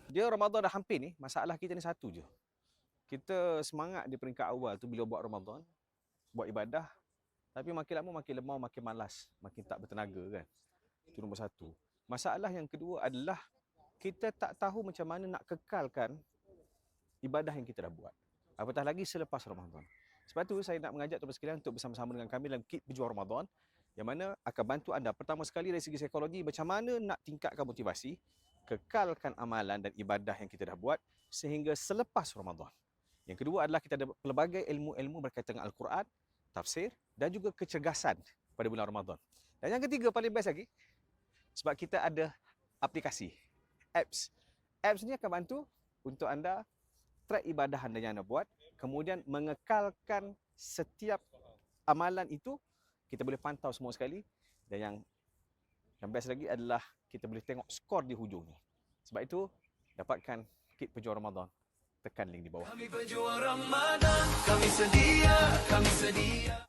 Dia Ramadan dah hampir ni, masalah kita ni satu je. Kita semangat di peringkat awal tu bila buat Ramadan, buat ibadah, tapi makin lama makin lemah, makin malas, makin tak bertenaga kan. Itu nombor satu. Masalah yang kedua adalah kita tak tahu macam mana nak kekalkan ibadah yang kita dah buat. Apatah lagi selepas Ramadan. Sebab tu saya nak mengajak tuan-tuan sekalian untuk bersama-sama dengan kami dalam Kit Pejuang Ramadan yang mana akan bantu anda pertama sekali dari segi psikologi macam mana nak tingkatkan motivasi, kekalkan amalan dan ibadah yang kita dah buat sehingga selepas Ramadan. Yang kedua adalah kita ada pelbagai ilmu-ilmu berkaitan dengan Al-Quran, tafsir dan juga kecergasan pada bulan Ramadan. Dan yang ketiga paling best lagi, sebab kita ada aplikasi, apps. Apps ni akan bantu untuk anda track ibadah anda yang anda buat, kemudian mengekalkan setiap amalan itu, kita boleh pantau semua sekali, dan yang best lagi adalah kita boleh tengok skor di hujung ni. Sebab itu, dapatkan Kit Pejuang Ramadan. Tekan link di bawah. Kami pejuang Ramadan, kami sedia.